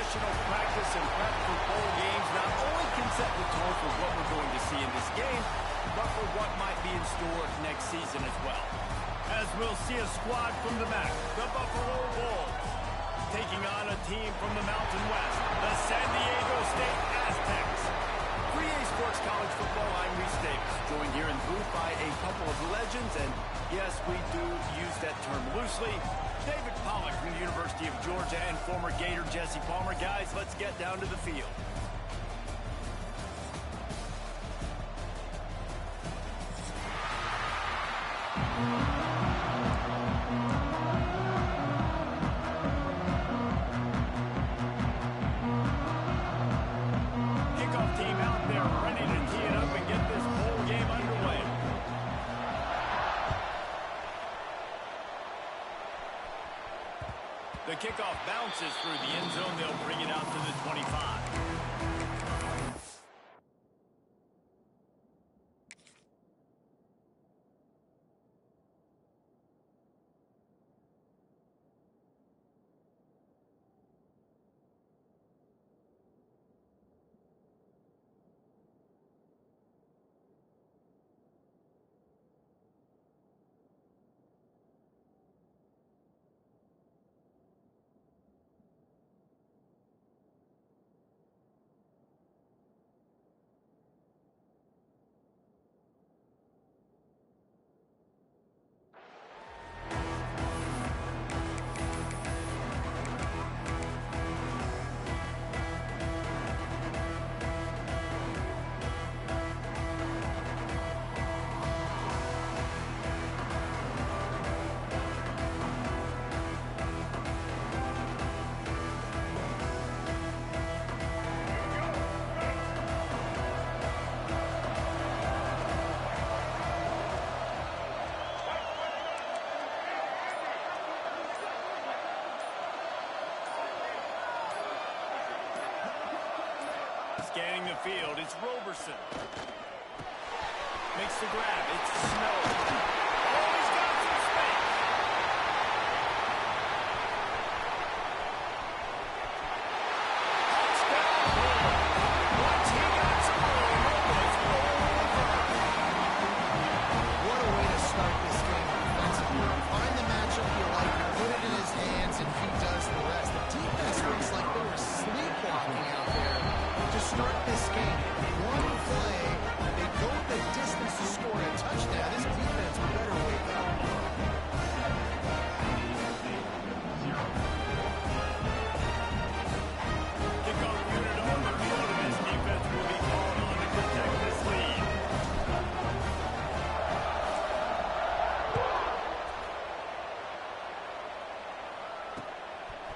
professional practice and prep for bowl games not only can set the tone for what we're going to see in this game, but for what might be in store next season as well. As we'll see a squad from the MAC, the Buffalo Bulls, taking on a team from the Mountain West, the San Diego State Aztecs. 3A Sports College Football, I'm Reese Davis, joined here in the booth by a couple of legends, and yes, we do use that term loosely. David Pollack from the University of Georgia and former Gator Jesse Palmer. Guys, let's get down to the field. Kickoff team out there ready to tee it up and get this bowl game underway. The kickoff bounces through the end zone. They'll bring it out to the 25. Scanning the field, it's Roberson. Makes the grab, it's Snow. Oh, he's got some space. Touchdown. Once he got some room, it was over. What a way to start this game offensively. Find the matchup you like, put it in his hands, and he does the rest. The defense looks like they were sleepwalking out there to start this game. One play, they go the distance to score a touchdown. This defense better wake up. Kickoff unit on the field, and this defense will be called on to protect this lead.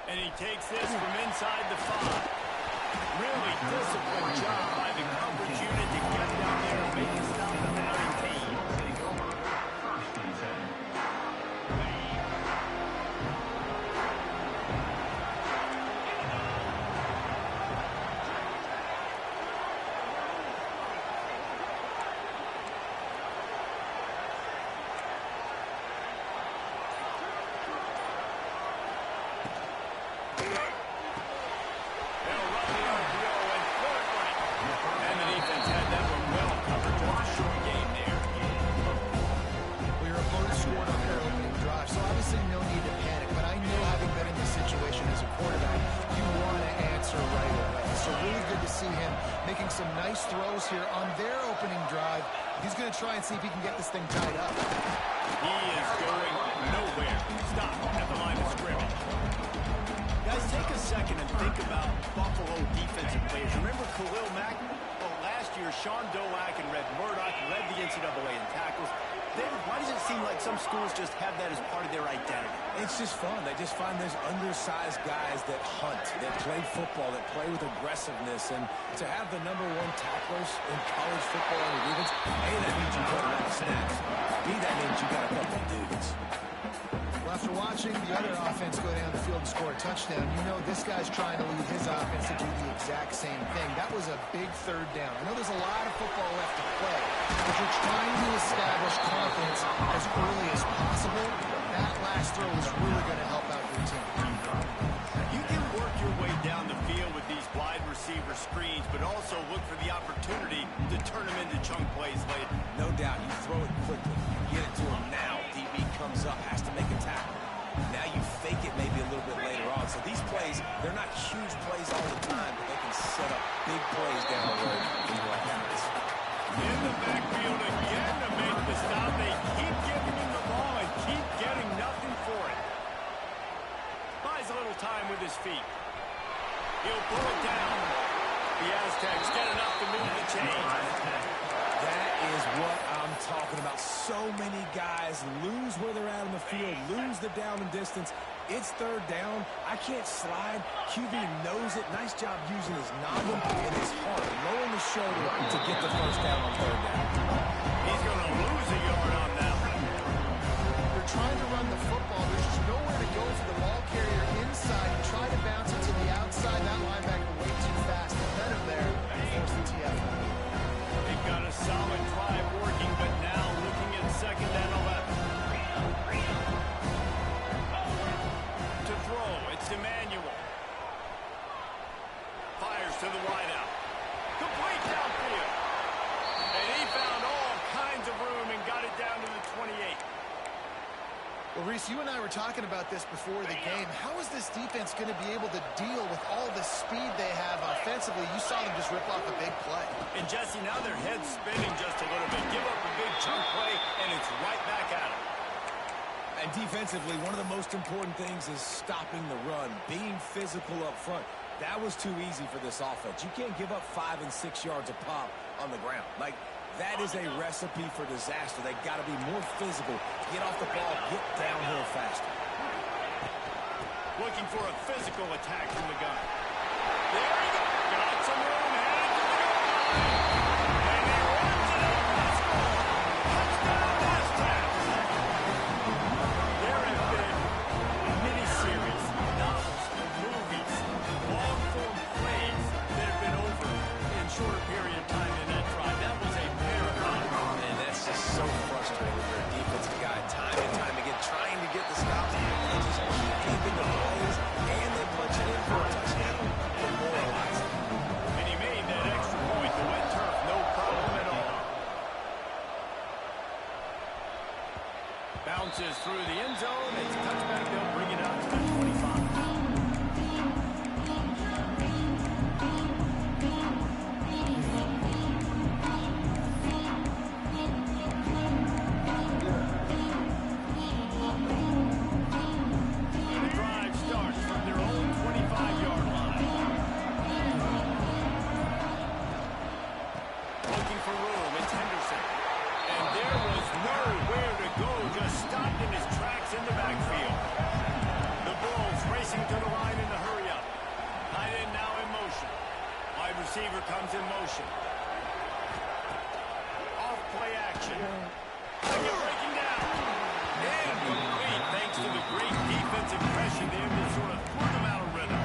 And he takes this from inside the 5. Really disciplined job by the coverage unit to get down there and make a stop on the 19. Making some nice throws here on their opening drive. He's going to try and see if he can get this thing tied up. He is going nowhere. Stop at the line of scrimmage. Guys, take a second and think about Buffalo defensive players. Remember Khalil Mack? Well, last year, Sean Doak and Red Murdoch led the NCAA in tackles. David, why does it seem like some schools just have that as part of their identity? It's just fun. They just find those undersized guys that hunt, that play football, that play with aggressiveness. And to have the #1 tacklers in college football on your defense, A, that means you got a lot of snaps. B, that means you got a couple of dudes. Well, after watching the other offense go down the field and score a touchdown, you know this guy's trying to lead his offense to do the exact same thing. That was a big third down. I know there's a lot of football left to play, but you're trying to establish confidence as early as possible. That last throw is really going to help out your team. You can work your way down the field receiver screens, but also look for the opportunity to turn them into chunk plays later. No doubt, you throw it quickly. You get it to him now. DB comes up, has to make a tackle. Now you fake it maybe a little bit later on. So these plays, they're not huge plays all the time, but they can set up big plays down the road when you're like this. In the backfield again to make the stop. They keep giving him the ball and keep getting nothing for it. Buys a little time with his feet. He'll pull it down. The Aztecs get enough to move the chains. That is what I'm talking about. So many guys lose where they're at on the field, lose the down and distance. It's third down. I can't slide. QB knows it. Nice job using his noggin and his heart, lowering the shoulder to get the first down on third down. He's going to lose a yard on that one. They're trying to run the football. There's just nowhere to go for the ball carrier inside. You try to bounce it to the outside. That linebacker way too fast. The better there and force the TFL. They've got a solid drive working, but now looking at 2nd and 11. To throw, it's Emmanuel. Fires to the wideout. Complete downfield. And he found all kinds of room and got it down to the 28. Well, Reese, you and I were talking about this before the game. How is this defense going to be able to deal with all the speed they have offensively? You saw them just rip off a big play. And Jesse, now their head's spinning just a little bit. Give up a big chunk play, and it's right back at them. And defensively, one of the most important things is stopping the run, being physical up front. That was too easy for this offense. You can't give up 5 and 6 yards a pop on the ground. Like, that is a recipe for disaster. They got to be more physical, get off the ball, get downhill faster. Looking for a physical attack from the gun. There he goes. Got some room, headed to the goal line. And he runs it up. Let's go. Touchdown, Aztecs. There have been miniseries, novels, movies, long-form plays that have been over in shorter period of time in that drive. That was a marathon. And that's just so frustrating when you're a defensive guy. Time and time again, trying to get the stops. They just keep keeping the plays, and they punch it in for a touchdown. Demoralizing. And he made that extra point. The wet turf, no problem at all. Bounces through the end zone. It's a touchback. They'll bring it out to the 25. The drive starts from their own 25-yard line. Looking for room. It's Henderson. And there was nowhere to go. Just stopped in his tracks in the backfield. The Bulls racing to the line in the hurry-up. Tight end now in motion. Wide receiver comes in motion. Off play action. They're breaking down. And complete thanks to the great defensive pressure there that sort of threw them out of rhythm.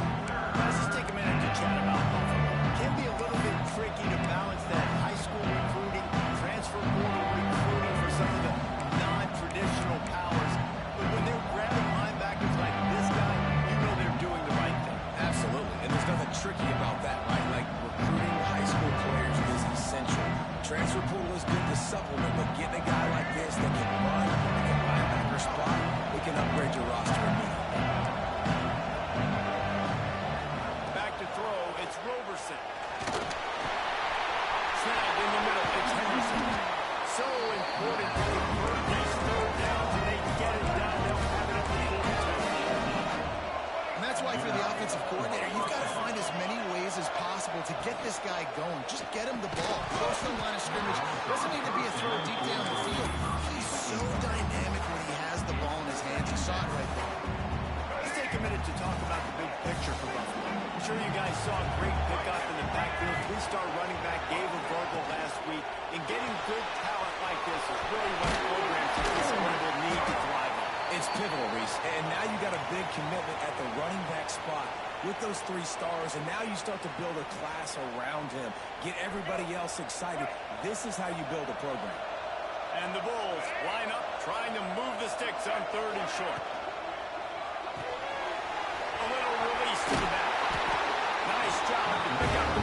Let's just take a minute to chat about Buffalo. It can be a little bit tricky to balance that high school recruiting, transfer portal recruiting for some of the non-traditional powers. But when they're grabbing linebackers like this guy, you know they're doing the right thing. Absolutely, and there's nothing tricky about that, right? Like, recruiting high school players is essential. Transfer portal is good to supplement, but getting a guy like this that can run, that can linebacker spot, we can upgrade your roster immediately. Back to throw, it's Roberson. Snagged in the middle, it's Henderson. So important to convert these third downs, and they get it down. They'll have it at the 42. And that's why for the offensive coordinator, you've got to find as many ways as possible to get this guy going. Just get him the ball. Close to the line of scrimmage. Doesn't need to be a throw deep down the field. He's so dynamic when he has the ball in his hands. You saw it right there. Let's take a minute to talk about the big picture for Buffalo. I'm sure you guys saw a great pickup in the backfield. Three-star running back Gabriel Virgil last week. And getting good talent like this is really what programs like this will need to thrive on. It's pivotal, Reese. And now you got a big commitment at the running back spot with those 3 stars, and now you start to build a class around him. Get everybody else excited. This is how you build a program. And the Bulls line up, trying to move the sticks on 3rd and short. A little release to the back. Nice job to pick up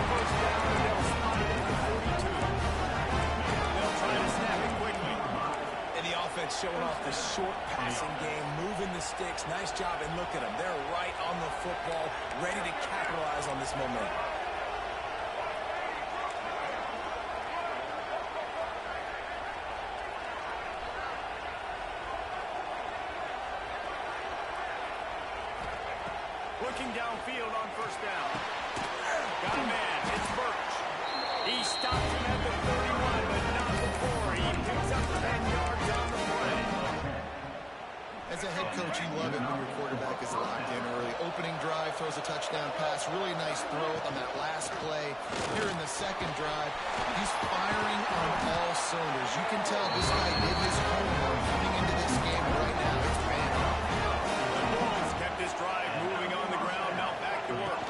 showing off the short passing game, moving the sticks. Nice job, and look at them. They're right on the football, ready to capitalize on this momentum. Looking downfield on first down. Got a man. It's Burch. He stops him at the 31, but not before. He picks up 10 yards on the play. As a head coach, you love it when your quarterback is locked in early. Opening drive, throws a touchdown pass. Really nice throw on that last play. Here in the second drive, he's firing on all cylinders. You can tell this guy did his homework coming into this game right now. It's paying off. The Bulls kept this drive moving on the ground. Now back to work.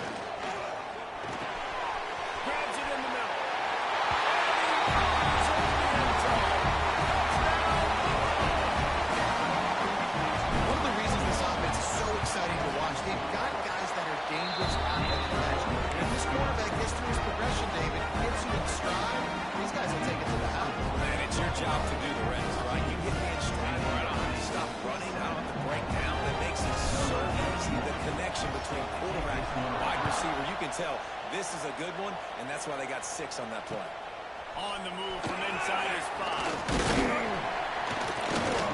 Grabs it in the middle. One of the reasons this offense is so exciting to watch, they've got guys that are dangerous at the catch. And if this quarterback gets through his progression, David, gets you in stride, these guys will take it to the house. And it's your job to do the rest, right? You get me in stride, right? I don't have to stop running. I don't have to break down. It makes it so easy. The connection between quarterback and wide receiver, you can tell this is a good one, and that's why they got 6 on that play. On the move from inside his 5.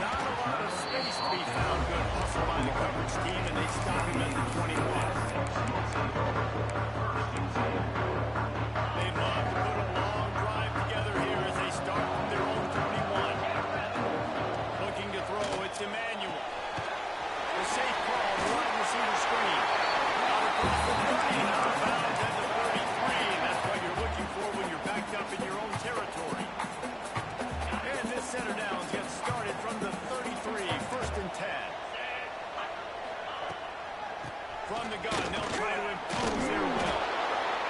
Not a lot of space to be found. Good hustle by the coverage team, and they stop him at the 21. They'd love to put a long drive together here as they start from their own 31. Looking to throw, it's Emmanuel. The safe call, the wide receiver screen. Out across the 30, out of bounds at the 33, and that's what you're looking for when you're backed up in your own territory. And this center downs gets started from the 33, first and 10. From the gun, they'll try to impose their will.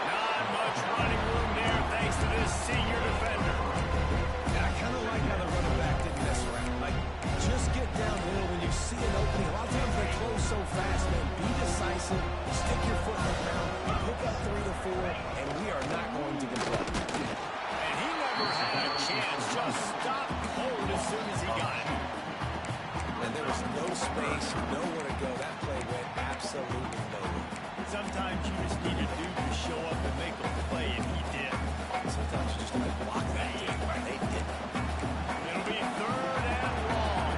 Not much running room there thanks to this senior defender. And I kind of like how the running back didn't mess around. Like, just get downhill when you see an opening. A lot of times they close so fast, man. Be decisive, stick your foot in the ground, pick up 3 to 4, and we are not going to complain. And he never had a chance. Just stopped cold as soon as he got it. And there was no space, nowhere to go. That play went absolutely nowhere. Sometimes you just need a dude to show up and make a play, and he did. Sometimes you just have to block that game. They didn't. It'll be 3rd and long.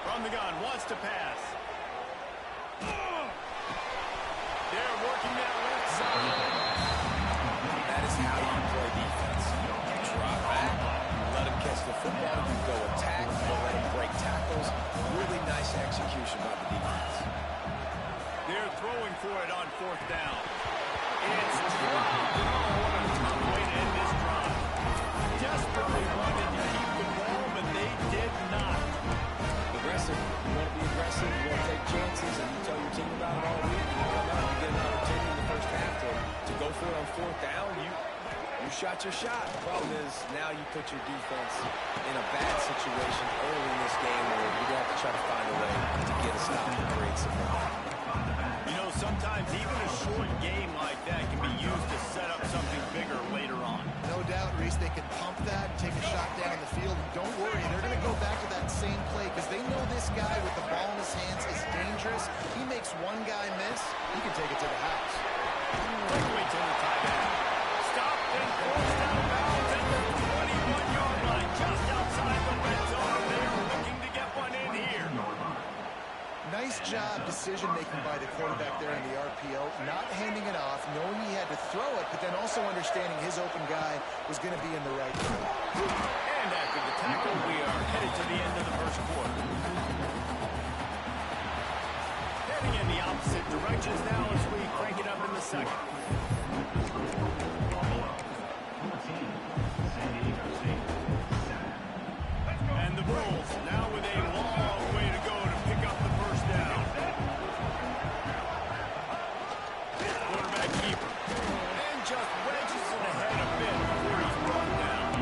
From the gun, wants to pass. They're working that left side. That is how you play defense. You drop back, you let him catch the football, you go attack, you don't let him break tackles. Really nice execution by the defense. They're throwing for it on 4th down. It's dropped. Oh, what a tough way to end this drive. Desperately wanted to keep the ball, but they did not. Aggressive. You want to be aggressive, you want to take chances, and you tell your team about it all week. You come out, you get an opportunity in the first half to go for it on 4th down. You shot your shot. The problem is now you put your defense in a bad situation early in this game where you're going to have to try to find a way to get a stop and create some momentum. You know, sometimes even a short game like that can be used to set up something bigger later on. No doubt, Reese, they can pump that, take a shot down the field, and don't worry, they're going to go back to that same play because they know this guy with the ball in his hands is dangerous. He makes one guy miss, he can take it to the house. Quickly to the tight end. Stopped and forced out of bounds at the 21-yard line, just outside the red zone. They're looking to get one in here. Nice job decision-making by the quarterback there in the RPO, not handing it off, knowing he had to throw it, but then also understanding his open guy was going to be in the right place. And after the tackle, we are headed to the end of the first quarter. Heading in the opposite directions now as we crank it up in the second. And the Bulls now with a long way to go to pick up the first down. Quarterback keeper. And just wedges it ahead a bit before he's brought down.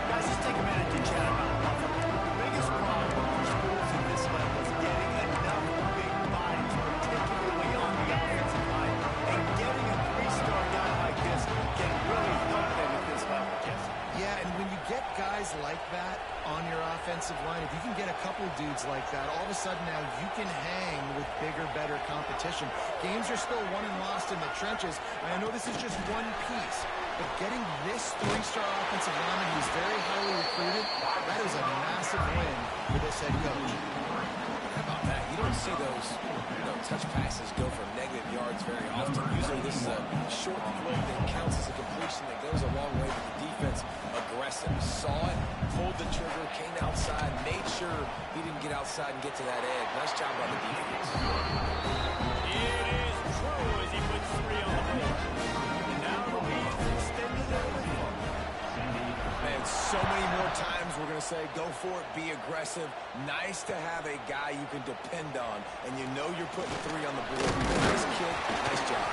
Guys, just take a minute to chat about Buffalo. The biggest problem for schools at this level is getting enough big bodies, particularly on the offensive line, and getting offensive line, if you can get a couple dudes like that, all of a sudden now you can hang with bigger, better competition. Games are still won and lost in the trenches. I know this is just one piece, but getting this three-star offensive lineman who's very highly recruited, that is a massive win for this head coach. How about that? You don't see those touch passes go for negative yards very often. Usually this is a short throw that counts as a completion that goes a long way, but the defense aggressive. Saw it, pulled the trigger, came outside, made sure he didn't get outside and get to that edge. Nice job by the defense. It is true as he puts 3 on the board. And now the lead's extended a little. Man, so many more times we're going to say, go for it, be aggressive. Nice to have a guy you can depend on, and you know you're putting 3 on the board. Nice kid, nice job.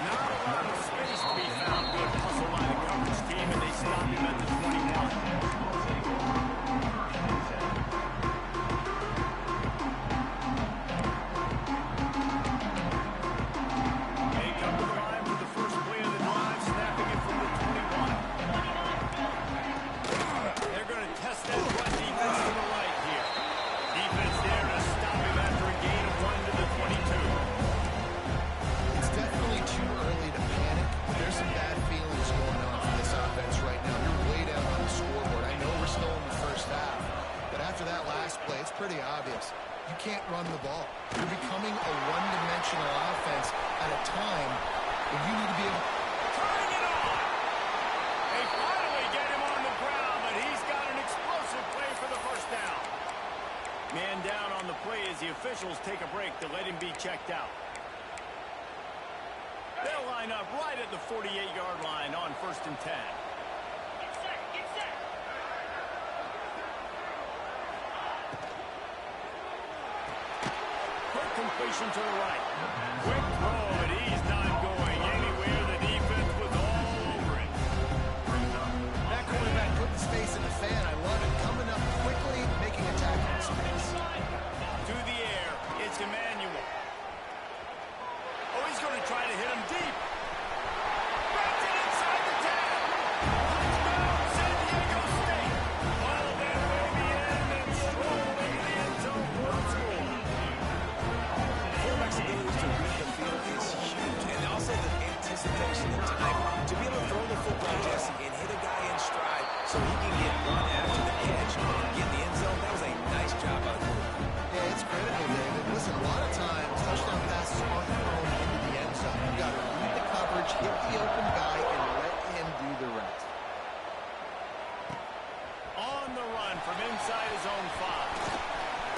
Not a lot of space to be found. Good hustle by the coverage team, and they stop him at the 21. Pretty obvious. You can't run the ball. You're becoming a one-dimensional offense at a time when you need to be able to... Turning it on! They finally get him on the ground, but he's got an explosive play for the first down. Man down on the play as the officials take a break to let him be checked out. They'll line up right at the 48-yard line on 1st and 10. Completion to the right. Quick throw, but he's not going anywhere. The defense was all over it. That quarterback put the space in the fan. I love it. Coming up quickly, making a tackle in space. To the air, it's Emmanuel. Oh, he's going to try to hit him deep. Wrapped it inside the 10. Touchdown, San Diego State. Ball that way the end and stroll into the end zone for the score. Quarterback's ability to read the field is huge, and also the anticipation and time to be able to throw the football, Jesse, and hit a guy in stride so he can get one after the catch and get in the end zone. That was a nice job by the quarterback. Yeah, it's critical, David. Listen, a lot of times, touchdown passes on your own into the end zone. You've got to read the coverage, hit the open guy, and let him do the rest. On the run from inside his own 5.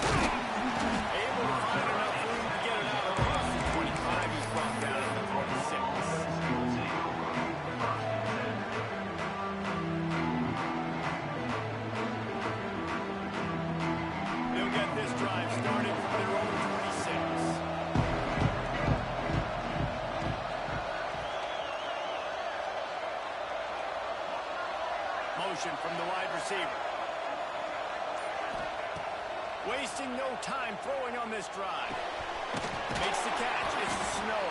Able to find enough room to get it out across the 25. He's brought down at the 26. They'll get this drive started from their own 26. Motion from the wide receiver. Wasting no time throwing on this drive. Makes the catch. It's the Snow.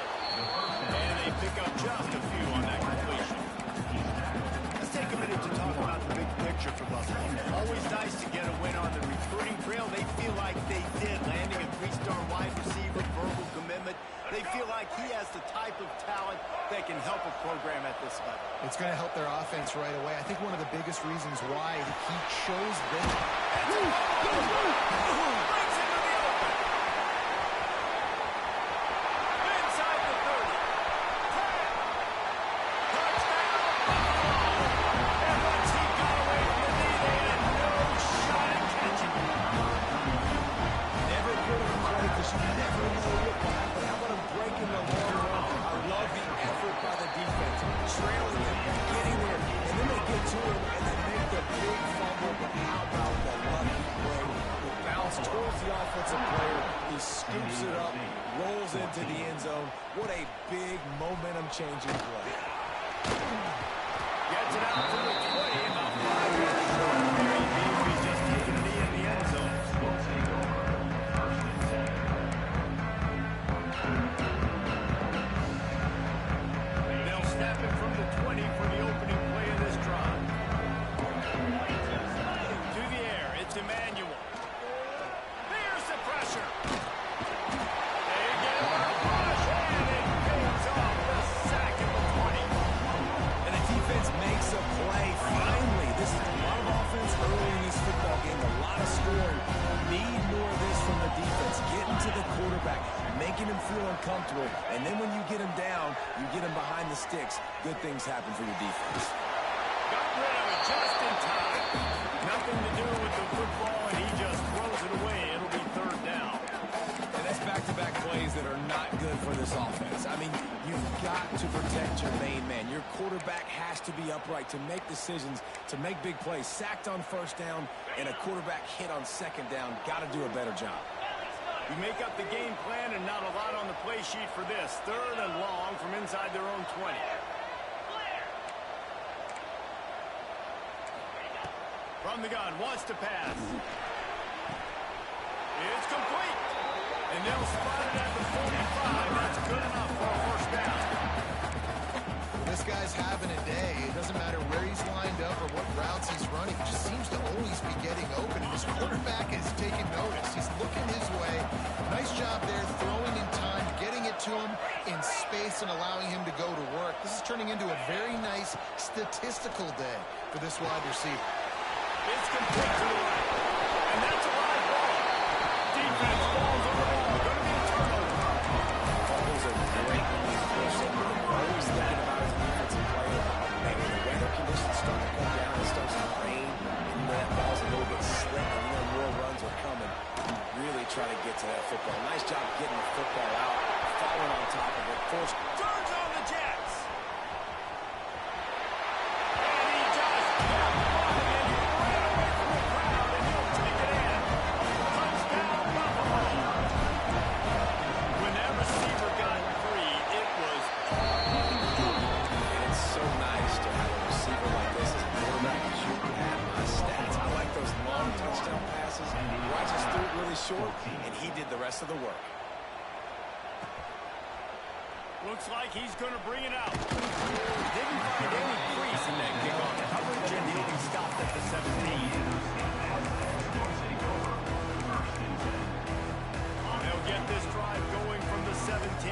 And they pick up just a few on that completion. Let's take a minute to talk about the big picture for Buffalo. Always nice to get a win on the recruiting trail. They feel like they did, landing a 3-star wide receiver, verbal commitment. They feel like he has the type of talent that can help a program at this level. It's going to help their offense right away. I think one of the biggest reasons why he chose this... Inside the 30. 10. Touchdown. And once he got away from the lead, they had no shot at catching him. Never give him credit because you never know what will happen. How about him breaking the long run? I love the effort by the defense. Trailing him, getting there, and then they get to him and they make the big fumble. But how about the lucky play? The bounce towards the offensive player. He scoops it up, rolls into the end zone. What a big momentum-changing play. Gets it out to the 20, about 5 yards short. Very deep. He's just taking a knee in the end zone. They'll snap it from the 20 for the opening play of this drive. To the air, it's Emmanuel. behind the sticks, good things happen for your defense. Got rid of it just in time. Nothing to do with the football, and he just throws it away. It'll be third down. And that's back-to-back plays that are not good for this offense. I mean, you've got to protect your main man. Your quarterback has to be upright to make decisions, to make big plays. Sacked on first down and a quarterback hit on second down. Got to do a better job. You make up the game plan and not a lot on the play sheet for this. Third and long from inside their own 20. From the gun, wants to pass. It's complete. And they'll spot it at the 45. That's good enough for a first down. This guy's having a day. It doesn't matter where he's lined up or what routes he's running. He just seems to always be getting open. And his quarterback is taking notice. He's looking his way. Nice job there, throwing in time, getting it to him in space and allowing him to go to work. This is turning into a very nice statistical day for this wide receiver. It's complete to the right. And that's a live ball. Defense falls on the ball. Going to be a turnover. Fumbles are great when you push them. You're always thinking about his defensive play. And when the weather conditions start to come down, it starts to rain, and that ball's a little bit slick, and you know more runs are coming. You really try to get to that football. Nice job getting the football out, falling on top of it. Forced. Turns on the Jets. And he just kept running and he ran away from the crowd and he'll take it in. Touchdown Buffalo. When that receiver got free, it was And it's so nice to have a receiver like this as a quarterback, because you can have my stats. I like those long touchdown passes where I just threw it really short, and he did the rest of the work. looks like he's going to bring it out. Didn't find any crease in that kickoff coverage, and he'll be stopped at the 17. They'll get this drive going from the 17.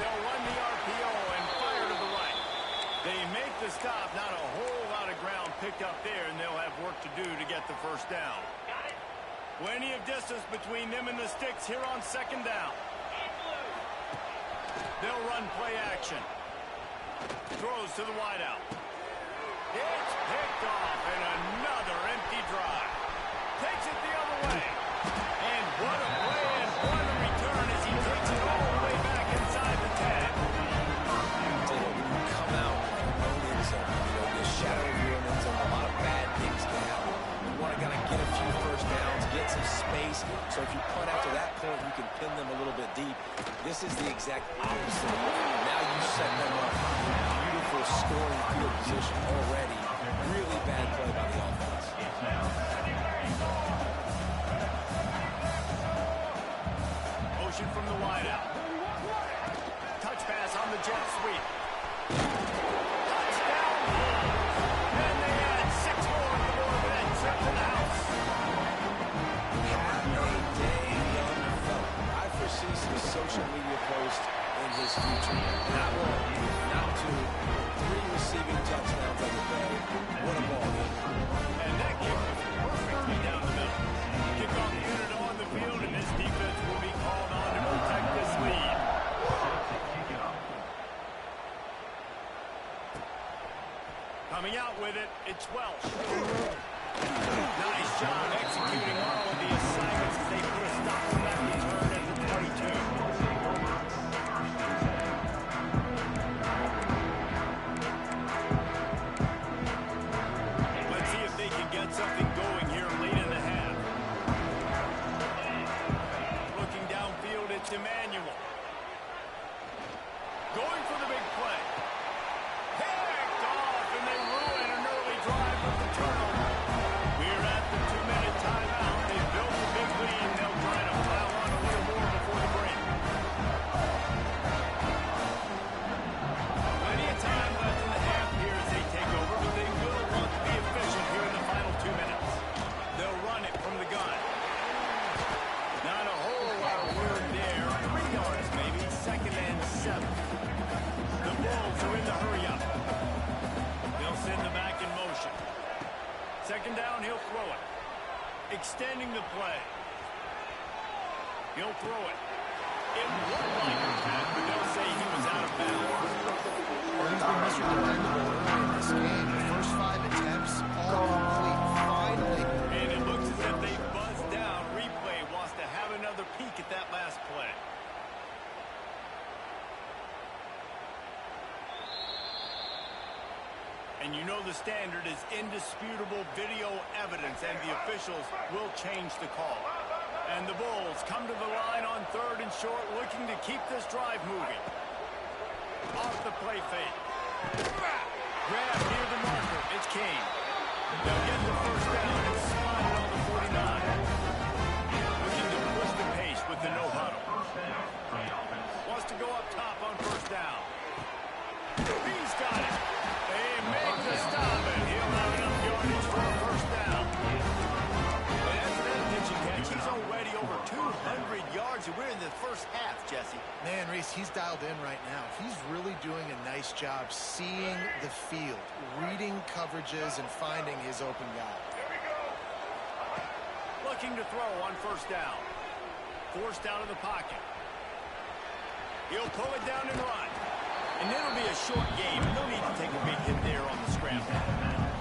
They'll run the RPO and fire to the right. They make the stop. Not a whole lot of ground picked up there, and they'll have work to do to get the first down. Plenty of distance between them and the sticks here on second down. They'll run play action. Throws to the wideout. It's picked off, and another empty drive. Takes it the other way. And what a play and what a return as he takes it all the way back inside the 10. When you come out of your own end zone, the shadow of your own end zone, a lot of bad things can happen. You want to kind of get a few first downs, get some space, so if you punt after that point, you can pin them a little bit deep. This is the exact opposite. Now you set them up in beautiful scoring field position already. Really bad play by the offense. Motion from the wideout. Touch pass on the jet sweep. Touchdown! And they add 6 more on the board with that trip to the house. Have a day, young fella. I foresee some social media posts in his future. Not one, not 2, 3 receiving touchdowns on the day. What a ball game. And that kick was perfectly down the middle. Kickoff unit on the field, and this defense will be called on to protect this lead. Coming out with it, it's Welsh. Nice job executing all of the assignments as they put a stop to that return at the 22. Let's see if they can get something going here late in the half. Looking downfield, it's Emmanuel. Going for the big play. Picked off, and they ruin an early drive with the turnover. We're at the 2-minute timeout. They've built a big lead. They'll try to pile on a little more before the break. Plenty of time left in the half here as they take over, but they will want to be efficient here in the final 2 minutes. They'll run it from the gun. Not a whole lot of word there. 3 yards maybe. 2nd and 7. The Bulls are in the hurry-up. They'll send the back in motion. 2nd down, he'll throw it. Extending the play. He'll throw it. It looked like impact, but they'll say he was out of bounds. Well, he's been Mr. Dependable early in this game. The first 5 attempts, all complete. Finally. And it looks as if they buzzed down. Replay wants to have another peek at that last play. And you know the standard is indisputable video evidence, and the officials will change the call. And the Bulls come to the line on 3rd and short, looking to keep this drive moving. Off the play fake. Grab near the marker. It's Kane. They'll get the first down and slide it on the 49. Looking to push the pace with the no-huddle. Wants to go up top on 1st down. He's got it. They make the stop, and he'll have enough yardage for a 1st down. And after that pitching catch, he's already over 200 yards, and we're in the first half, Jesse. Man, Reese, he's dialed in right now. He's really doing a nice job seeing the field, reading coverages, and finding his open guy. Looking to throw on 1st down. Forced out of the pocket. He'll pull it down and run. And it'll be a short game. No need to take a big hit there on the scramble.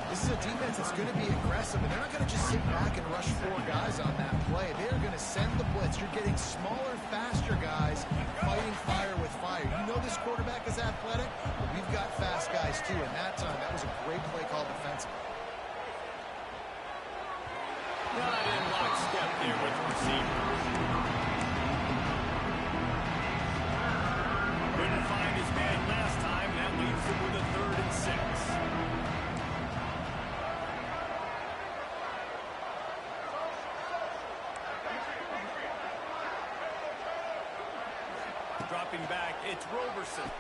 This is a defense that's going to be aggressive, and they're not going to just sit back and rush 4 guys on that play. They're going to send the blitz. You're getting smaller, faster guys fighting fire with fire. You know this quarterback is athletic, but we've got fast guys too. And that time, that was a great play call defensively. Not in lockstep there with the receiver. Couldn't find his man last time. That leaves him with a 3rd and 6. Dropping back, it's Roberson.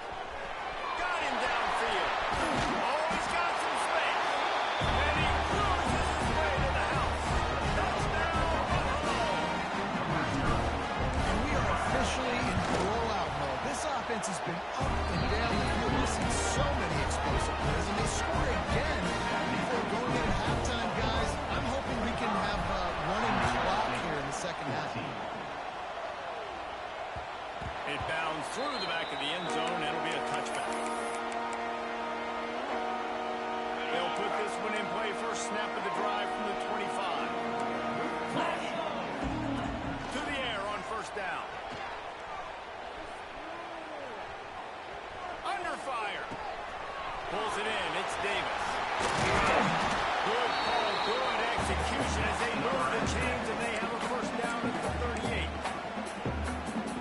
Got him downfield. Oh, he's got some space. And he cruises his way to the house. Touchdown, Buffalo. And we are officially in blowout mode. This offense has been up and down the field. We've seen so many explosive plays, and they score again before going in at halftime, guys. I'm hoping we can have a running clock here in the second half. It bounds through the back of the end zone. It'll be a touchback. They'll put this one in play. First snap of the drive from the 25. To the air on 1st down. Under fire. Pulls it in. It's Davis. Good call. Good execution as they move the chains, and they have a 1st down at the 38.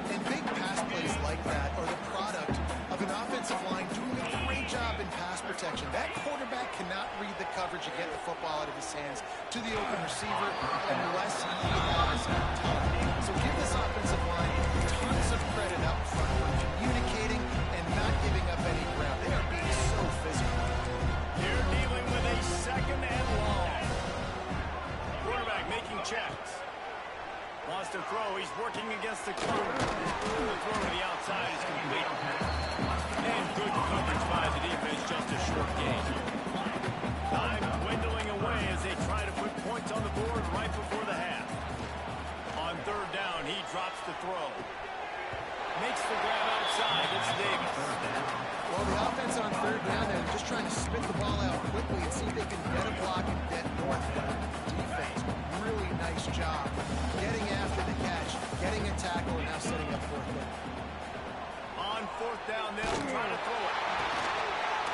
And big pass plays like that are the product of an offensive line doing a great job in pass protection. That quarterback cannot read the coverage and get the football out of his hands to the open receiver unless he has time. So give this offensive line tons of credit up front for communicating and not giving up any ground. They are being so physical. They're dealing with a 2nd and long. Quarterback making checks. Wants to throw. He's working against the clock. The throw to the outside is complete. And good coverage by the defense. Just a short game. Time dwindling away as they try to put points on the board right before the half. On 3rd down, he drops the throw. Makes the grab outside. It's Davis. Well, the offense on 3rd down, they're just trying to spit the ball out quickly and see if they can get a block and get north. Defense, really nice job getting after the catch, getting a tackle, and now setting up 4th down. On 4th down, they'll try to throw it.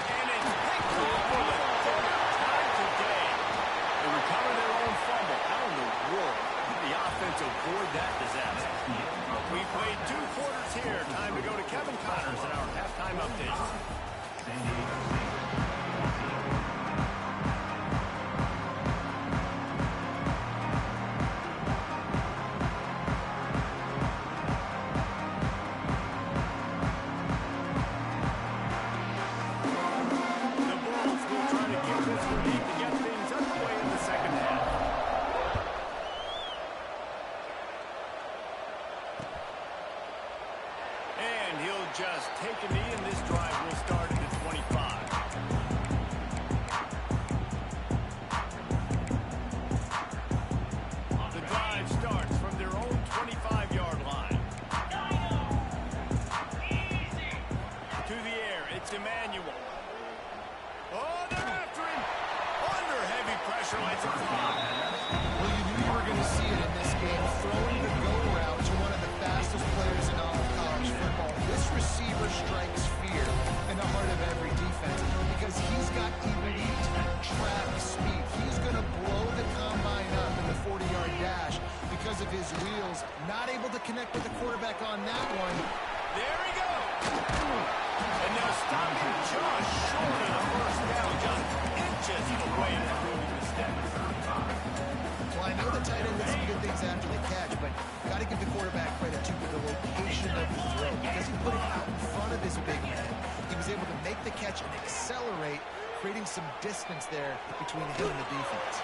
And it's picked off for the 3rd time today. They recover their own fumble. How in the world did the offense avoid that disaster? We played 2 quarters here. Time to go to Kevin Connors in our halftime updates. The Bulls will try to keep this one deep to get things underway in the second half. And he'll just take a knee, and this drive will start at the 25. The drive starts from their own 25-yard line. not able to connect with the quarterback on that one. There he goes. And they'll stop him just short of the first down, just inches away from moving the sticks. Well, I know the tight end did some good things after the catch, but got to give the quarterback credit too for the location of the throw, because he put it out in front of his big man. He was able to make the catch and accelerate, creating some distance there between him and the defense.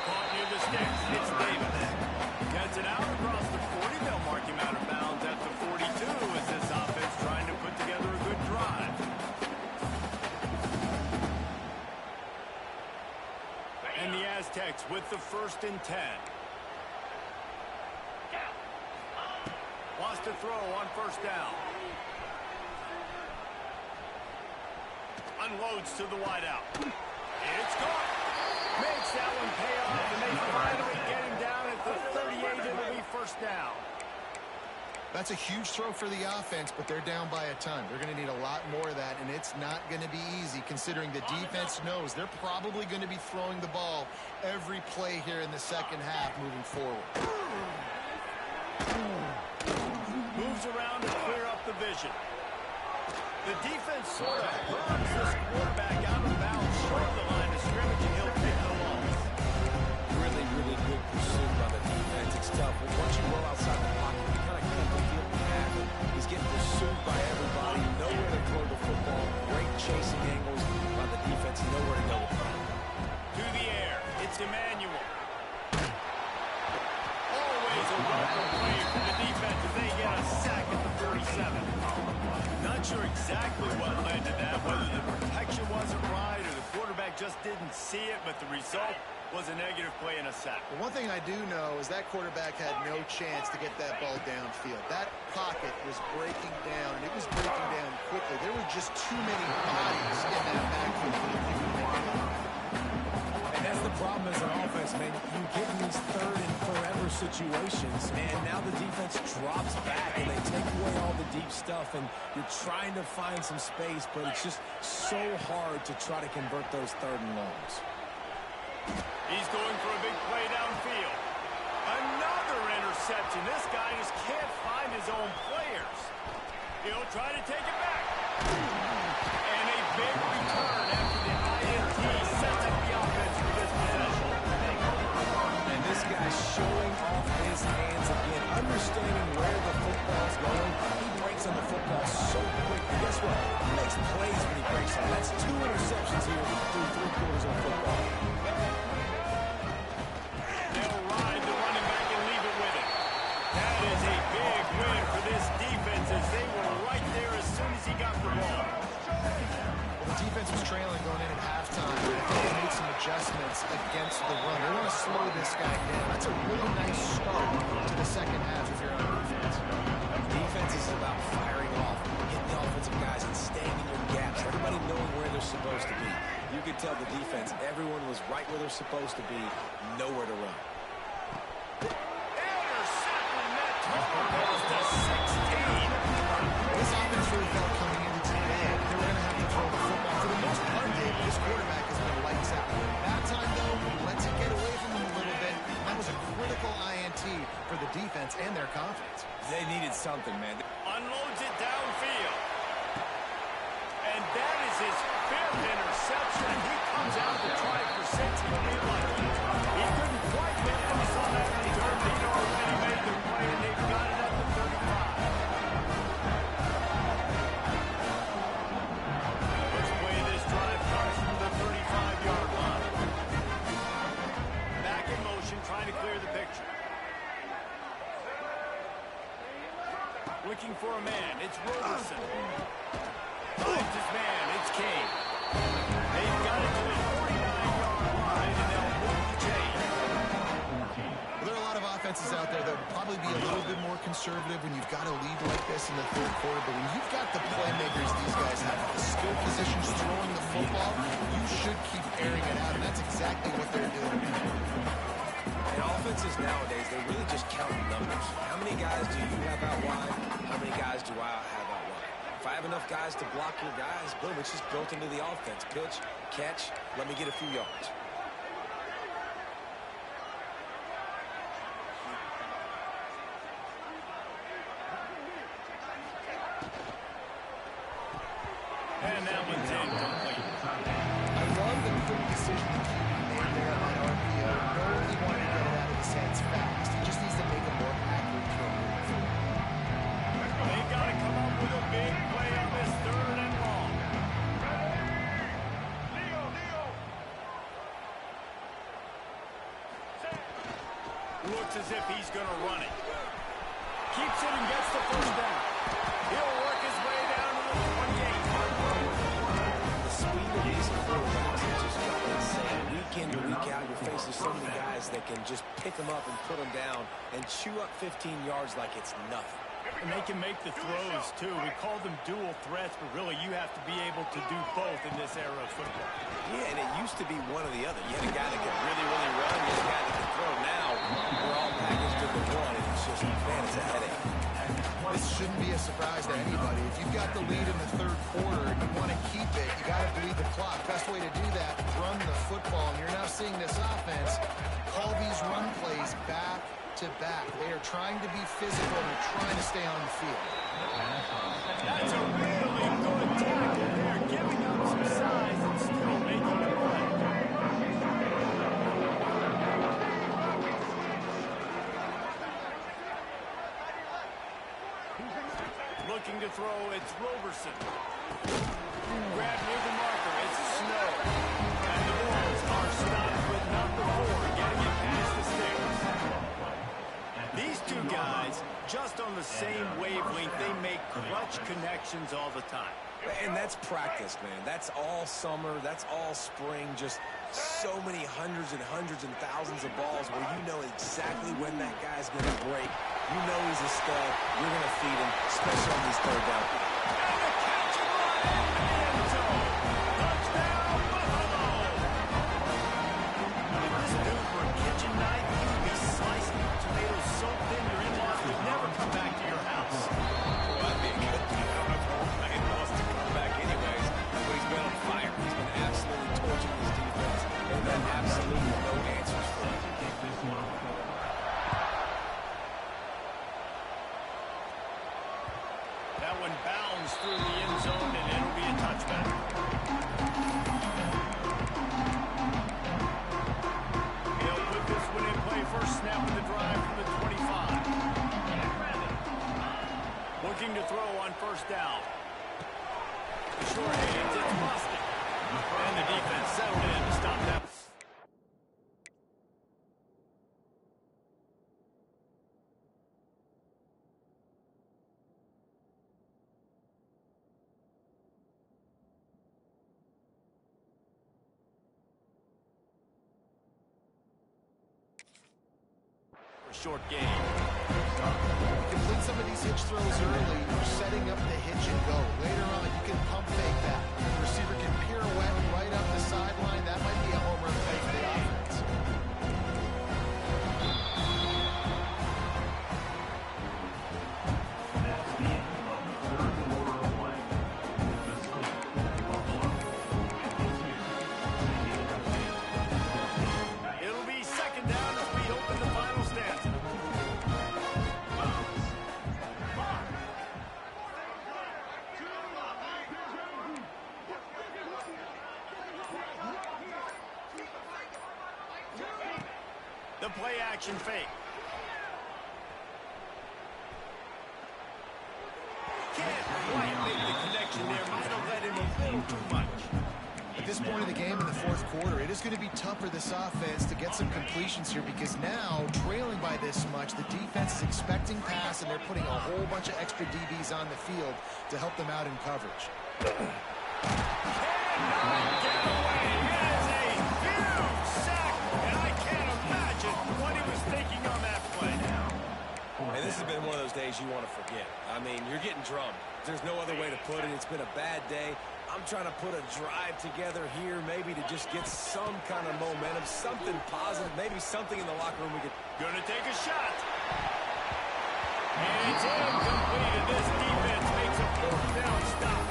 Caught near the sticks. It's Davis. Gets it out across the 40. They'll mark him out of bounds at the 42 as this offense trying to put together a good drive. And the Aztecs with the 1st and 10. Wants to throw on 1st down. Unloads to the wideout. It's caught. Makes that one pay off, and they finally get him down at the 38. It'll be 1st down. That's a huge throw for the offense, but they're down by a ton. They're going to need a lot more of that, and it's not going to be easy considering the defense knows they're probably going to be throwing the ball every play here in the second half moving forward. Moves around to clear up the vision. The defense sort of burns this quarterback out of bounds short of the line of scrimmage, and he'll take the loss. Really, really good pursuit by the defense. It's tough. But once you roll outside the pocket, you kind of cut the field in half. He's getting pursued by everybody. Nowhere to throw the football. Great chasing angles by the defense. Nowhere to go with it. To the air. It's Emmanuel. Always a welcome play for the defense as they get a sack at the 47. Not sure exactly what led to that, whether the protection wasn't right or the quarterback just didn't see it, but the result was a negative play and a sack. But one thing I do know is that quarterback had no chance to get that ball downfield. That pocket was breaking down, and it was breaking down quickly. There were just too many bodies in that backfield for him to make it. And that's the problem as an offense, man. You get in these 3rd and forever situations, and now the defense drops back, and they take away all the deep stuff, and you're trying to find some space, but it's just so hard to try to convert those 3rd and longs. He's going for a big play downfield. Another interception. This guy just can't find his own players. He'll try to take it back. And a big return after the INT sets up the offense for this possession. And this guy's showing off his hands again, understanding where the football's going. He breaks on the football so quick. And guess what? He makes plays when he breaks on. That's 2 interceptions here through 3 quarters of football. They'll ride the running back and leave it with him. That is a big win for this defense as they were right there as soon as he got the ball. Well, the defense was trailing going in at halftime. I think they made some adjustments against the run. They want to slow this guy down. That's a really nice start to the second half if you're on defense. Defense is about firing off, hitting the offensive guys, and staying in your gaps. Everybody knowing where they're supposed to be. You could tell the defense, everyone was right where they're supposed to be, nowhere to run. Intercepting that total goes to 16. This offense really felt coming into today. They were going to have to throw the football. For the most part, Dave, this quarterback has been lights out. That time, though, he lets it get away from him a little bit. That was a critical INT for the defense and their confidence. They needed something, man. Unloads it downfield. And that is his 5th interception. He comes out to try for 6. He'll be lucky. He couldn't quite get loose on that return. They know he's going to make the play, and they've got it at the 35. First play of this drive comes from the 35-yard line. Back in motion, trying to clear the picture. Looking for a man. It's Roberson. Finds his man. It's Kane. They've got it to the 49-yard line, and they'll move the chain. Well, there are a lot of offenses out there that would probably be a little bit more conservative when you've got a lead like this in the 3rd quarter, but when you've got the playmakers these guys have, the skill positions throwing the football, you should keep airing it out, and that's exactly what they're doing. And offenses nowadays, they really just count numbers. How many guys do you have out wide? How many guys do I have out wide? If I have enough guys to block your guys, boom, it's just built into the offense. Pitch, catch, let me get a few yards. And that one's incomplete. I love the quick decision the QB made there on that RPO. No, he wanted to get it out of his hands fast. He just needs to make a more accurate throw moving forward. They've got to come up with a big play on this 3rd and long. Looks as if he's going to run it. Keeps it and gets the first down. He'll work his way down to the 28. The speed of these quarterbacks is just insane. Week in to week out, you're facing so many guys that can just pick them up and put them down and chew up 15 yards like it's nothing. And they can make the throws, too. We call them dual threats, but really you have to be able to do both in this era of football. Yeah, and it used to be one or the other. You had a guy that could really, really run, you had a guy that could throw. Now, we're all packaged into one, and it's just, man, it's a headache. This shouldn't be a surprise to anybody. If you've got the lead in the 3rd quarter and you want to keep it, you got to bleed the clock. Best way to do that, run the football. And you're now seeing this offense call these run plays back to back. They are trying to be physical. They're trying to stay on the field. That's a really good tackle there, giving up some size and still making the play. Looking to throw, it's Roberson. Grab near the marker, it's Snow. And the Bulls are stopped with number 4, getting it past the sticks. These two guys, just on the same wavelength, they make clutch connections all the time. And that's practice, man. That's all summer. That's all spring. Just so many hundreds and thousands of balls where you know exactly when that guy's going to break. You know he's a stud. You're going to feed him, especially on these 3rd down. And a catch and run into the end zone. Touchdown, Buffalo! If this dude were a kitchen knife, he would be slicing tomatoes so thin your in-laws would never come back to your house. Well, that'd be a good thing. I don't know if my in-laws to come back anyways, but he's been on fire. He's been absolutely torching his defense, and then absolutely no answers for him. That one bounds through the end zone, and it'll be a touchback. He'll put this one in play. First snap of the drive from the 25. Looking to throw on 1st down. The short hands, it's Boston. And the defense settled in to stop that. Short game. Complete some of these hitch throws early. You're setting up the hitch and go. Later on, you can pump fake that. The receiver can pirouette right up the sideline. That might be a home run play for the offense. It'll be 2nd down as we open the final stanza. The play-action fake. Can't quite make the connection there. Might have let him a little too much. At this point of the game in the 4th quarter, it is going to be tough for this offense to get some completions here because now, trailing by this much, the defense is expecting pass and they're putting a whole bunch of extra DBs on the field to help them out in coverage. Cannot get away. It is a huge sack, and I can't imagine what he was thinking on that play. And this has been one of those days you want to forget. I mean, you're getting drummed. There's no other way to put it. It's been a bad day. I'm trying to put a drive together here, maybe to just get some kind of momentum, something positive, maybe something in the locker room we could... Gonna take a shot. And it's incomplete. This defense makes a 4th down stop.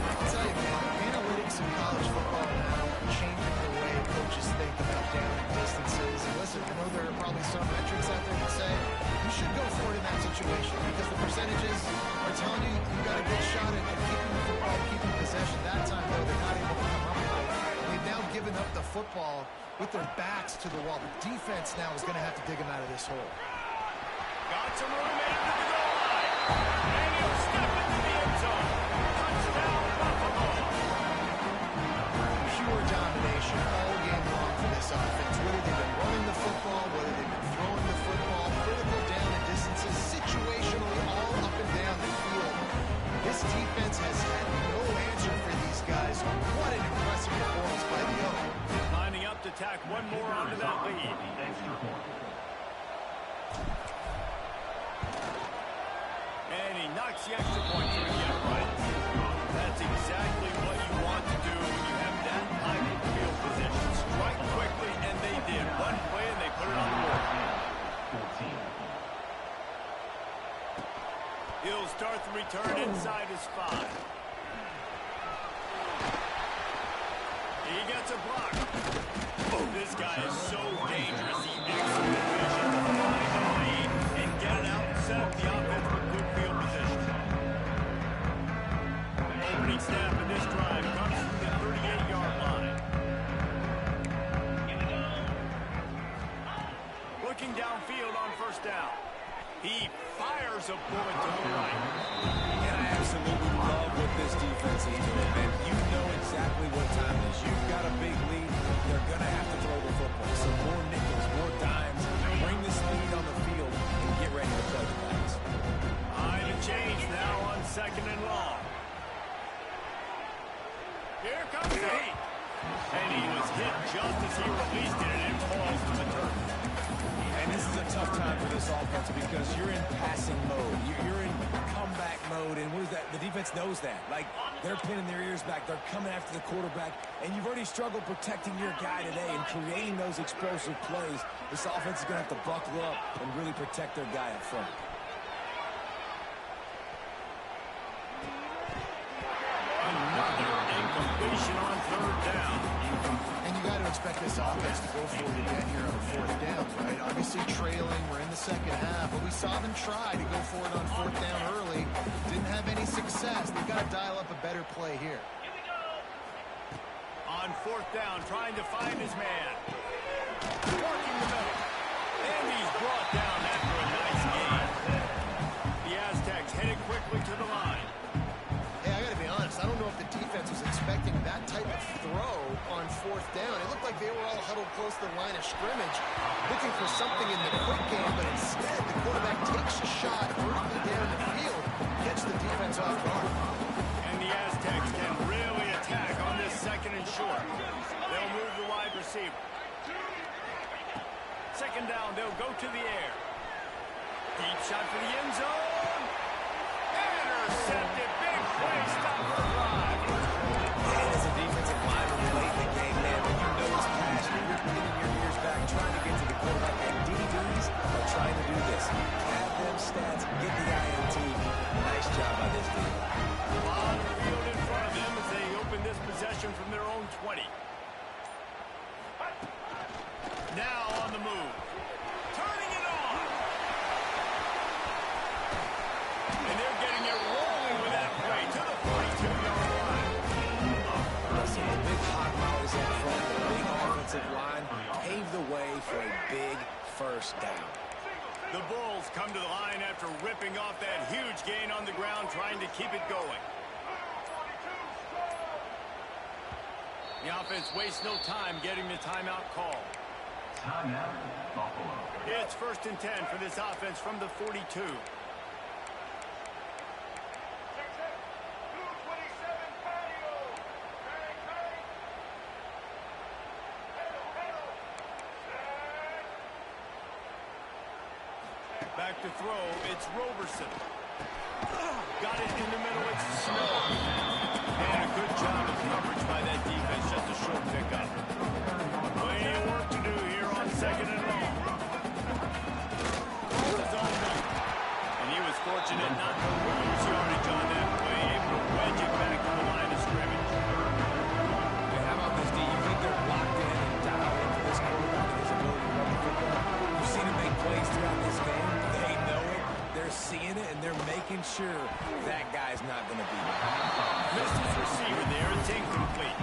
I'll tell you, man, analytics in college football now are changing the way coaches think about down and distances. And listen, I know there are probably some metrics out there that say you should go for it in that situation because the percentages are We're telling you, you got a good shot at keeping the football, keeping possession. That time, though, they're not able to come up with it. They've now given up the football with their backs to the wall. The defense now is going to have to dig them out of this hole. Got some room into the goal line. And he'll step into the end zone. Touchdown, Buffalo. Pure domination all game long for this offense. Whether they've been running the football, whether they've been throwing the football, critical down and distances, situationally all up and down the field. This defense has had no answer for these guys. What an impressive performance by the O. Lining up to tack one more onto that lead. And he knocks the extra point through the upright. That's exactly what you want to do when you have that high field position. Strike quickly, and they did. One play, and they put it on the board. He'll start the return inside his 5. He gets a block. Oh, this guy is so dangerous. He excellent vision to find the lead and get it out and set up the offense with good field position. Opening snap in this drive comes from the 38-yard line. Looking downfield on first down. He fires a bullet to the right. And I absolutely love what this defense is doing, man. You know exactly what time it is. You've got a big lead. They're going to have to throw the football. So more nickels, more dimes. Bring the speed on the field and get ready to play the backs. Line of change now on 2nd and long. Here comes the heat. And he was hit just as he released it, and it falls to the turf. And this is a tough time for this offense because you're in passing mode. You're in comeback mode, and what is that? The defense knows that. Like, they're pinning their ears back. They're coming after the quarterback, and you've already struggled protecting your guy today and creating those explosive plays. This offense is going to have to buckle up and really protect their guy up front. Another incompletion on 3rd down. And you got to expect this offense to go for it again here on 4th down, right? Obviously trailing, we're in the second half, but we saw them try to go for it on 4th down early. Didn't have any success. They've got to dial up a better play here. On 4th down, trying to find his man. Working the middle. And he's brought down after a nice gain. The Aztecs headed quickly to the line. Hey, I got to be honest, I don't know if the defense was expecting that type of throw on 4th down. It looked like they were all huddled close to the line of scrimmage, looking for something in the quick game, but instead the quarterback takes a shot vertically down the field, gets the defense off guard. And the Aztecs can really attack on this 2nd and short. They'll move the wide receiver. 2nd down, they'll go to the air. Deep shot for the end zone. Intercepted. Big play. Stop the drive. And as a defensive lineman late in the game, man, when you know it's passionate, you're pinning your ears back, trying to get to the quarterback. And DBs are trying to do this. Have them stats, get the INT. Nice job by this team. On the field in front of them as they open this possession from their own 20. Now on the move. Turning it on. And they're getting it rolling with that play to the 42-yard line. Listen, the big hot mollies up front, the big offensive line, pave the way for a big first down. The Bulls come to the line after ripping off that huge gain on the ground, trying to keep it going. The offense wastes no time getting the timeout call. Timeout, Buffalo. It's 1st and 10 for this offense from the 42. Back to throw, it's Roberson. Got it in the middle, it's Snow. And a good job of coverage by that defense, just a short pickup. Plenty of work to do here on 2nd and long. His own number. And he was fortunate not to lose yardage on that play, able to wedge it back to the line of scrimmage. Hey, how about this, D? You think they're locked in and dialed into this quarterback and his ability to run the football? You've seen him make plays throughout this game. They know it. They're seeing it, and they're making sure that guy's not going to be there. Missed his receiver there. It's incomplete.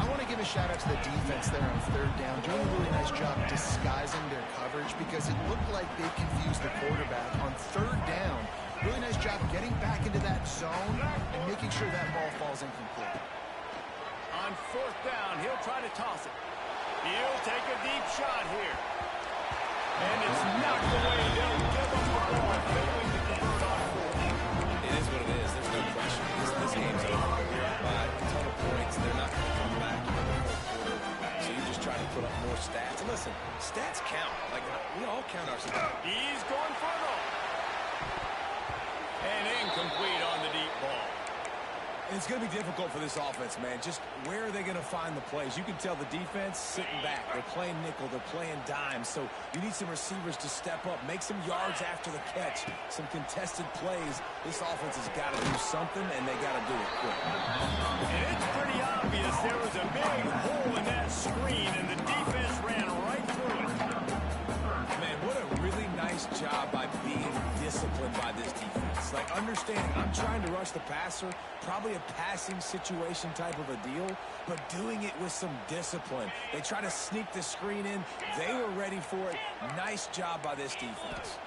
I want to give a shout-out to the defense there on third down, doing a really nice job disguising their coverage because it looked like they confused the quarterback on third down. Really nice job getting back into that zone and making sure that ball falls incomplete. On fourth down, he'll try to toss it. He'll take a deep shot here. And it's knocked away. They'll give up the ball, failing to convert on fourth. It is what it is. There's no question. This game's over. You're up by a ton of points. They're not going to come back in the fourth quarter. So you just try to put up more stats. And listen, stats count. Like, we all count our stats. He's going for it all. And incomplete on the deep ball. And it's going to be difficult for this offense, man. Just where are they going to find the plays? You can tell the defense sitting back. They're playing nickel. They're playing dime. So you need some receivers to step up, make some yards after the catch, some contested plays. This offense has got to do something, and they got to do it quick. And it's pretty obvious there was a big hole in that screen, and the defense ran right through it. Man, what a really nice job by being disciplined by this defense. Like, understanding I'm trying to rush the passer, probably a passing situation type of a deal, but doing it with some discipline. They try to sneak the screen in. They were ready for it. Nice job by this defense.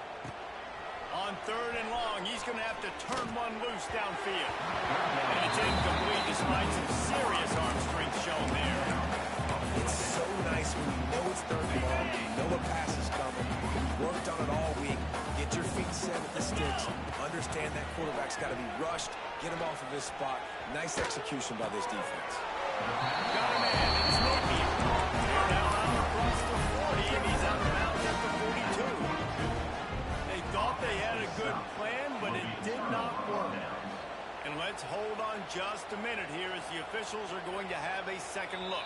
On third and long, he's going to have to turn one loose downfield. And it's incomplete despite some serious arm strength shown there. It's so nice when you know it's third and long, you know a pass is coming, you've worked on it all week, get your feet set at the sticks, understand that quarterback's got to be rushed, get him off of his spot. Nice execution by this defense. Got a man, it's Napier. They're now out across the 40, and he's out of bounds at the 42. They thought they had a good plan, but it did not work. And let's hold on just a minute here as the officials are going to have a second look.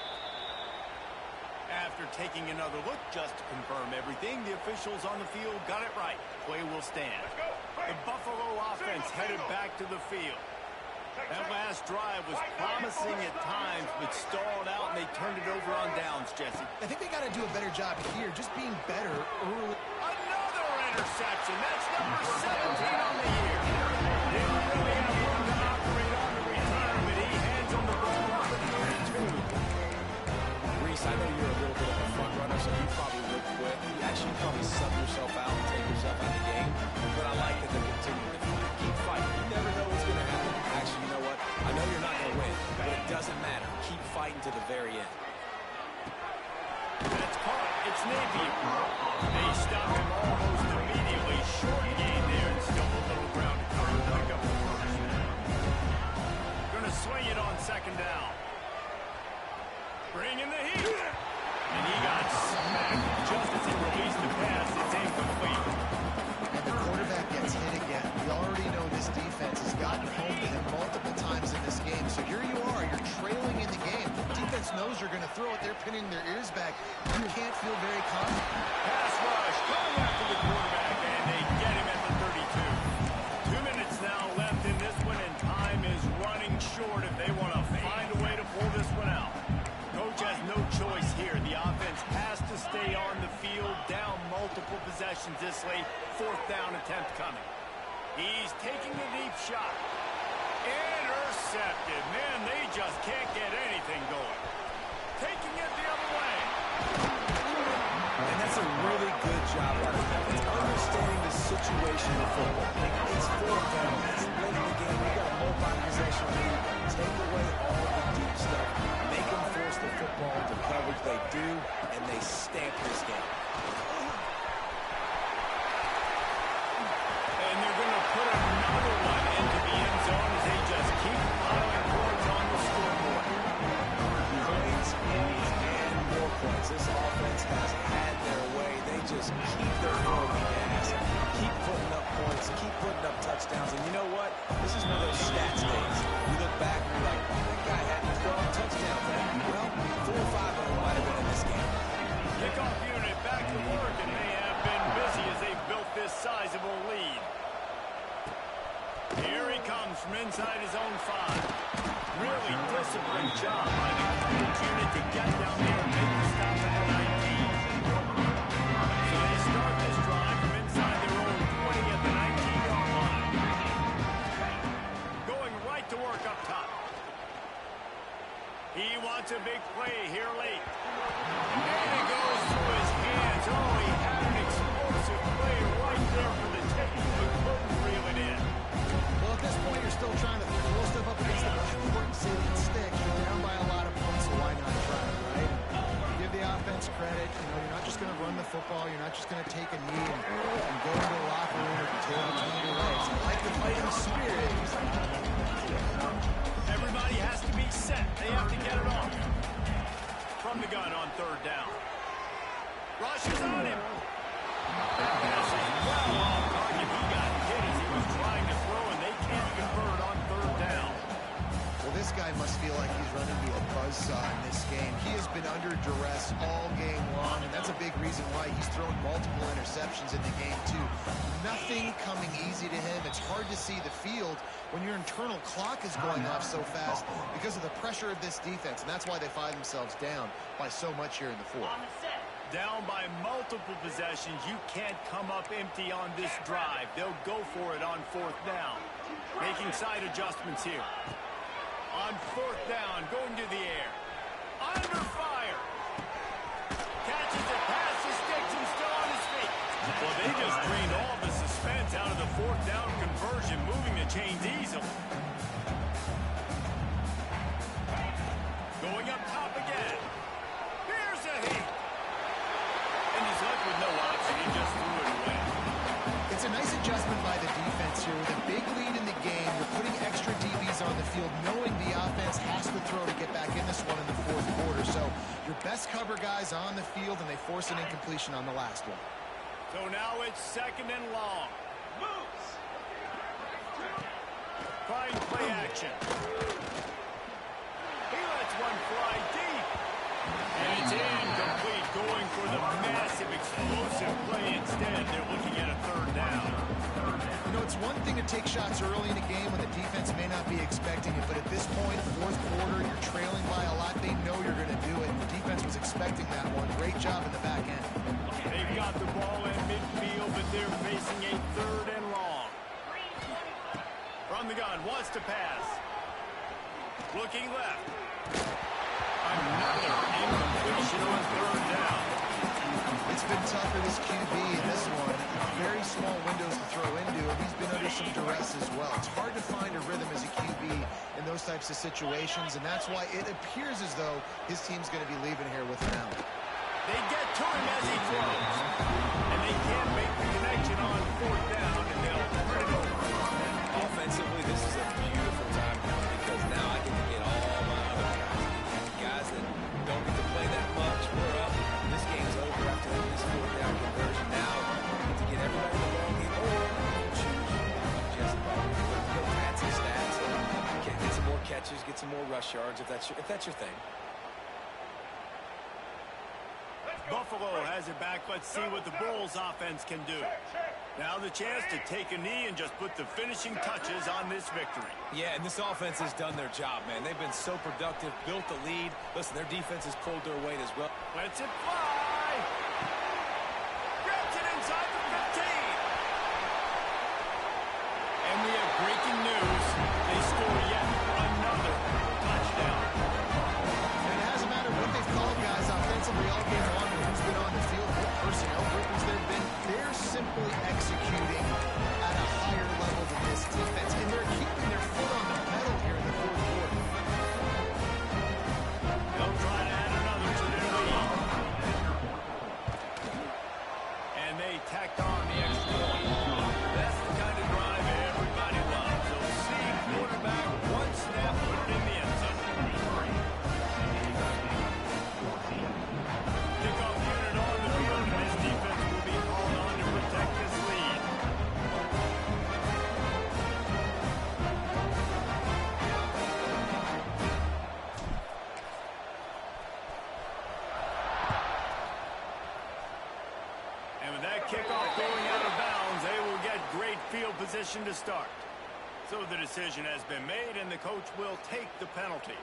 After taking another look just to confirm everything, the officials on the field got it right. Play will stand. The Buffalo offense headed back to the field. That last drive was promising at times, but stalled out, and they turned it over on downs, Jesse. I think they got to do a better job here, just being better early. Another interception. That's number 17 on the year. They don't really have room to operate on the return, but he hands him the ball on the 32. Reese, I know you're a little bit of a front runner, so you probably would quit. You actually probably sub yourself out and take yourself out of the game. But I like that they're continuing to fight. Keep fighting. You never know what's going to happen. Actually, you know what? I know you're not going to win, but it doesn't matter. Keep fighting to the very end. That's caught. It's Napier. They stop him almost immediately. Short gain there and still a little ground to cover. Pick up the first. Going to swing it on second down. Bring in the heat. And he got smacked just as he released the pass. It's incomplete. And the quarterback gets hit again. We already know this defense has gotten home to him multiple times in this game. So here you are. You're trailing in the game. Defense knows you're going to throw it. They're pinning their ears back. You can't feel very confident. Pass rush coming after the quarterback, and they get him at the 32. 2 minutes now left in this one, and time is running short if they want to find a way to pull this one out. Coach has no choice here. The offense has to stay on the field, down multiple possessions this late. Fourth down attempt coming. He's taking a deep shot. Intercepted. Man, they just can't get anything going. Taking it the other way. And that's a really good job by the defense, understanding the situation of football. It's fourth down. It's late in the game. You got a multi-possession lead. Take away all the deep stuff. Make them force the football into coverage. They do, and they stamp this game. And they're going to put another one into the end zone as they just keep piling points on the scoreboard. Points and more points. This offense has had their way. They just keep their foot on the gas, keep putting up points, keep putting up touchdowns. And you know what? This is one of those stats days. You look back and you're like, that guy had 12 touchdowns. Well, 4 or 5 of them might have been in this game. Kickoff unit back to work, and they have been busy as they've built this sizable lead. Here he comes from inside his own 5. Really disciplined job by the coverage unit to get down there and make the stop at the 19. So they start this drive from inside their own 20 at the 19 gets a big play here late. And it goes through his hands. Oh, he had an explosive play right there for the taking, but couldn't reel it in. Well, at this point, you're still trying to throw stuff up against the backboard and see if it sticks. You're down by a lot of points, so why not try it, right? Give the offense credit. You know, you're not just going to run the football. You're not just going to take a knee and go into the locker room with your tail between your legs. I like the fighting spirit. Everybody has to be set. They have to get it off. From the gun on third down. Rushes on him. Pass is well off target. He got hit as he was trying to throw, and they can't convert on third down. Well, this guy must feel like he's running to a buzzsaw in this game. He has been under duress all game long, and that's a big reason why he's thrown multiple interceptions in the game, too. Nothing coming easy to him. It's hard to see the field when your internal clock is going off so fast because of the pressure of this defense, and that's why they find themselves down by so much here in the fourth. Down by multiple possessions, you can't come up empty on this drive. They'll go for it on fourth down. Making side adjustments here. On fourth down, going to the air. Under fire. Catches it past the sticks and still on his feet. Well, they just drained all the suspense out of the fourth down conversion, moving the chains easily. Going up top again. Here's a hit. And he's left with no option. He just threw it away. It's a nice adjustment by the defense here. With a big lead in the game, you're putting extra DBs on the field, knowing the offense has to throw to get back in this one in the fourth quarter. So your best cover guys on the field, and they force an incompletion on the last one. So now it's second and long. Moves. Fine play action. He lets one fly deep. And it's incomplete, going for the massive explosive play instead. They're looking at a third down. You know, it's one thing to take shots early in a game when the defense may not be expecting it, but at this point, fourth quarter, you're trailing by a lot. They know you're going to do it. The defense was expecting that one. Great job in the back end. They've got the ball in midfield, but they're facing a third and long. From the gun, wants to pass. Looking left. Another incompletion on third down. It's been tough for this QB in this one. Very small windows to throw into, and he's been under some duress as well. It's hard to find a rhythm as a QB in those types of situations, and that's why it appears as though his team's going to be leaving here with him out. They get to him as he throws, and they can't make the connection on fourth down, and they'll turn it over. Offensively, this is a beautiful time because now I get to get all my other guys that don't get to play that much. We're up. This game's over after this fourth down conversion. Now to get everybody in the ball game or choose just go fancy stats and get some more catches, get some more rush yards if that's your thing. Buffalo has it back. Let's see what the Bulls offense can do. Now the chance to take a knee and just put the finishing touches on this victory. Yeah, and this offense has done their job, man. They've been so productive, built the lead. Listen, their defense has pulled their weight as well. Lets it fly. Grabs it inside the 15. And we have breaking news. They score yet another touchdown. And it hasn't mattered what they've called, guys, offensively all game long, and who's been on the field, what personnel groupings they've been. They're simply executing at a higher level than this defense, and they're keeping their foot on the pedal here in the fourth quarter. They'll try to add another to their lead. And they tacked on the extra point. That's the kind of drive everybody loves. So see quarterback, one snap, put it in the end zone. Kickoff unit on the field, and this defense will be called on to protect this lead. And with that kickoff going out of bounds, they will get great field position to start. So the decision has been made, and the coach will take the penalty.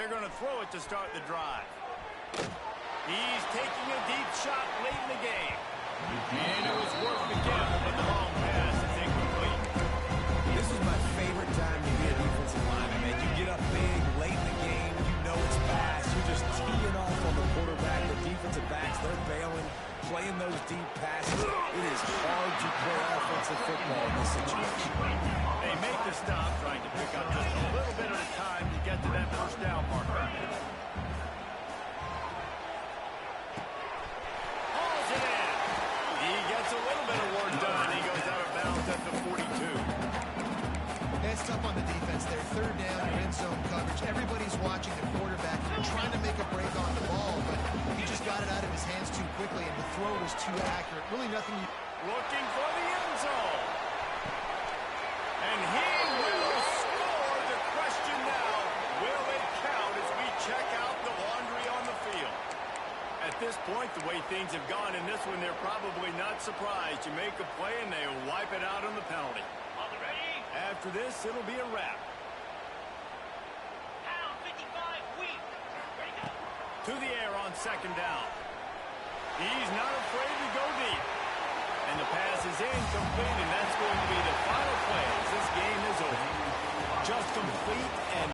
They're going to throw it to start the drive. He's taking a deep shot late in the game. And it was worth the gift, but the long pass is incomplete. This is my favorite time to be a defensive lineman, man. You get up big, late in the game, you know it's fast. You're just teeing off on the quarterback. The defensive backs, they're bailing, playing those deep passes. It is hard to play offensive football in this situation. They make the stop, trying to pick up just a little bit at a time to get to that first down marker. Hauls it in. He gets a little bit of work done. He goes out of bounds at the 42. It's tough on the defense there. Third down, you're in zone coverage. Everybody's watching the quarterback. You're trying to make a break on the ball, but he just got it out of his hands too quickly, and the throw was too accurate. Really nothing you... Looking for the end zone. And he will score. The question now, will it count as we check out the laundry on the field? At this point, the way things have gone in this one, they're probably not surprised. You make a play and they wipe it out on the penalty. After this, it'll be a wrap. To the air on second down. He's not afraid to go deep. And the pass is incomplete, and that's going to be the final play as this game is over. Just complete and